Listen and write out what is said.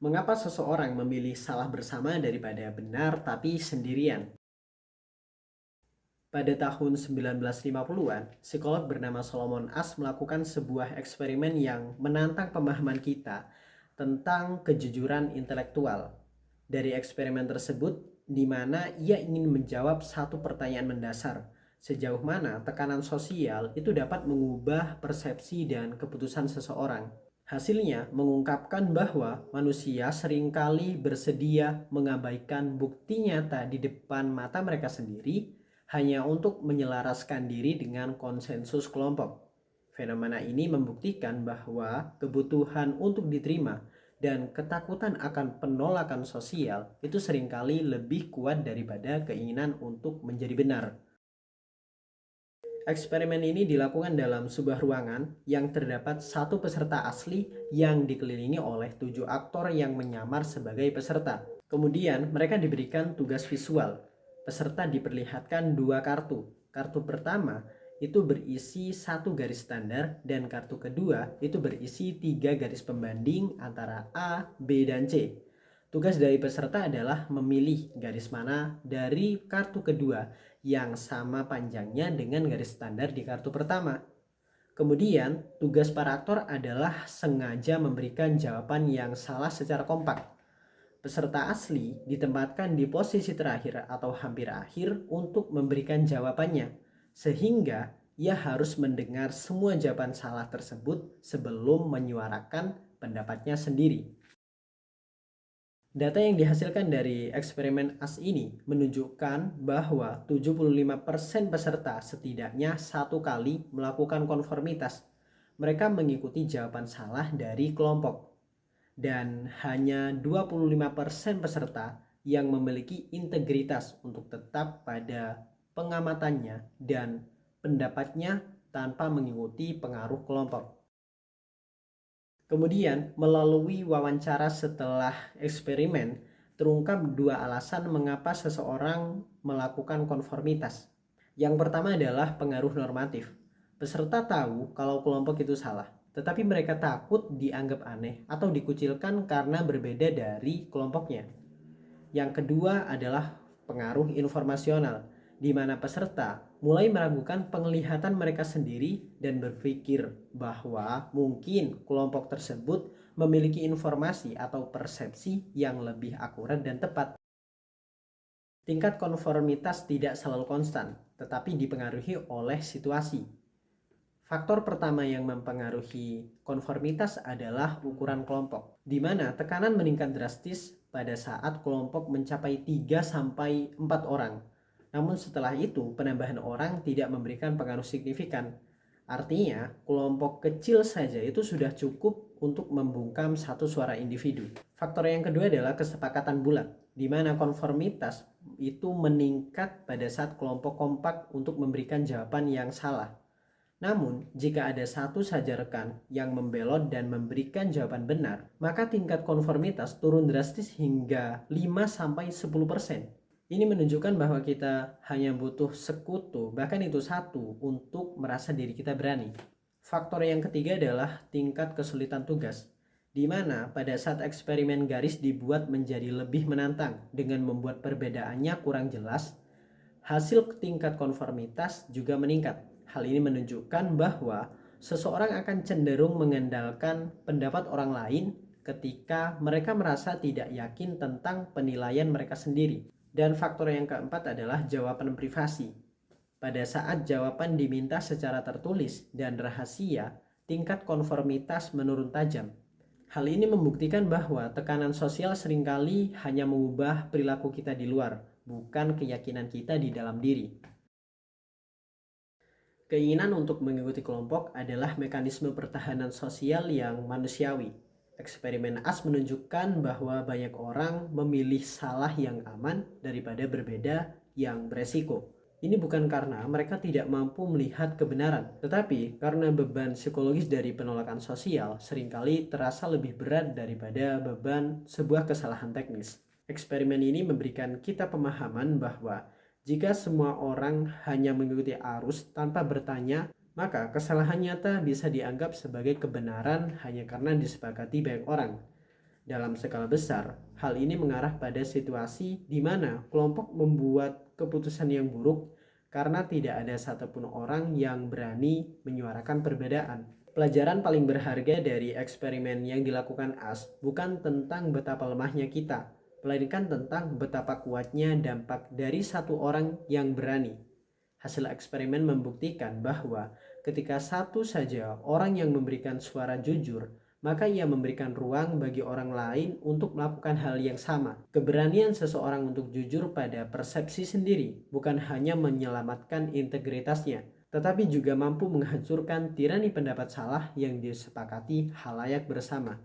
Mengapa seseorang memilih salah bersama daripada benar tapi sendirian? Pada tahun 1950-an, psikolog bernama Solomon Asch melakukan sebuah eksperimen yang menantang pemahaman kita tentang kejujuran intelektual. Dari eksperimen tersebut, di mana ia ingin menjawab satu pertanyaan mendasar, sejauh mana tekanan sosial itu dapat mengubah persepsi dan keputusan seseorang. Hasilnya mengungkapkan bahwa manusia seringkali bersedia mengabaikan bukti nyata di depan mata mereka sendiri hanya untuk menyelaraskan diri dengan konsensus kelompok. Fenomena ini membuktikan bahwa kebutuhan untuk diterima dan ketakutan akan penolakan sosial itu seringkali lebih kuat daripada keinginan untuk menjadi benar. Eksperimen ini dilakukan dalam sebuah ruangan yang terdapat satu peserta asli yang dikelilingi oleh 7 aktor yang menyamar sebagai peserta. Kemudian mereka diberikan tugas visual. Peserta diperlihatkan 2 kartu. Kartu pertama itu berisi 1 garis standar dan kartu kedua itu berisi 3 garis pembanding antara A, B, dan C. Tugas dari peserta adalah memilih garis mana dari kartu kedua yang sama panjangnya dengan garis standar di kartu pertama. Kemudian, tugas para aktor adalah sengaja memberikan jawaban yang salah secara kompak. Peserta asli ditempatkan di posisi terakhir atau hampir akhir untuk memberikan jawabannya, sehingga ia harus mendengar semua jawaban salah tersebut sebelum menyuarakan pendapatnya sendiri. Data yang dihasilkan dari eksperimen AS ini menunjukkan bahwa 75% peserta setidaknya satu kali melakukan konformitas. Mereka mengikuti jawaban salah dari kelompok. Dan hanya 25% peserta yang memiliki integritas untuk tetap pada pengamatannya dan pendapatnya tanpa mengikuti pengaruh kelompok. Kemudian, melalui wawancara setelah eksperimen, terungkap 2 alasan mengapa seseorang melakukan konformitas. Yang pertama adalah pengaruh normatif. Peserta tahu kalau kelompok itu salah, tetapi mereka takut dianggap aneh atau dikucilkan karena berbeda dari kelompoknya. Yang kedua adalah pengaruh informasional, di mana peserta mulai meragukan penglihatan mereka sendiri dan berpikir bahwa mungkin kelompok tersebut memiliki informasi atau persepsi yang lebih akurat dan tepat. Tingkat konformitas tidak selalu konstan, tetapi dipengaruhi oleh situasi. Faktor pertama yang mempengaruhi konformitas adalah ukuran kelompok, di mana tekanan meningkat drastis pada saat kelompok mencapai 3-4 orang. Namun setelah itu, penambahan orang tidak memberikan pengaruh signifikan. Artinya, kelompok kecil saja itu sudah cukup untuk membungkam satu suara individu. Faktor yang kedua adalah kesepakatan bulat, di mana konformitas itu meningkat pada saat kelompok kompak untuk memberikan jawaban yang salah. Namun, jika ada satu saja rekan yang membelot dan memberikan jawaban benar, maka tingkat konformitas turun drastis hingga 5-10%. Ini menunjukkan bahwa kita hanya butuh sekutu, bahkan itu satu, untuk merasa diri kita berani. Faktor yang ketiga adalah tingkat kesulitan tugas, di mana pada saat eksperimen garis dibuat menjadi lebih menantang dengan membuat perbedaannya kurang jelas, hasil tingkat konformitas juga meningkat. Hal ini menunjukkan bahwa seseorang akan cenderung mengandalkan pendapat orang lain ketika mereka merasa tidak yakin tentang penilaian mereka sendiri. Dan faktor yang keempat adalah jawaban privasi. Pada saat jawaban diminta secara tertulis dan rahasia, tingkat konformitas menurun tajam. Hal ini membuktikan bahwa tekanan sosial seringkali hanya mengubah perilaku kita di luar, bukan keyakinan kita di dalam diri. Keinginan untuk mengikuti kelompok adalah mekanisme pertahanan sosial yang manusiawi. Eksperimen AS menunjukkan bahwa banyak orang memilih salah yang aman daripada berbeda yang beresiko. Ini bukan karena mereka tidak mampu melihat kebenaran, tetapi karena beban psikologis dari penolakan sosial seringkali terasa lebih berat daripada beban sebuah kesalahan teknis. Eksperimen ini memberikan kita pemahaman bahwa jika semua orang hanya mengikuti arus tanpa bertanya, maka kesalahan nyata bisa dianggap sebagai kebenaran hanya karena disepakati banyak orang. Dalam skala besar, hal ini mengarah pada situasi di mana kelompok membuat keputusan yang buruk karena tidak ada satupun orang yang berani menyuarakan perbedaan. Pelajaran paling berharga dari eksperimen yang dilakukan As bukan tentang betapa lemahnya kita, melainkan tentang betapa kuatnya dampak dari satu orang yang berani. Hasil eksperimen membuktikan bahwa ketika satu saja orang yang memberikan suara jujur, maka ia memberikan ruang bagi orang lain untuk melakukan hal yang sama. Keberanian seseorang untuk jujur pada persepsi sendiri bukan hanya menyelamatkan integritasnya, tetapi juga mampu menghancurkan tirani pendapat salah yang disepakati halayak bersama.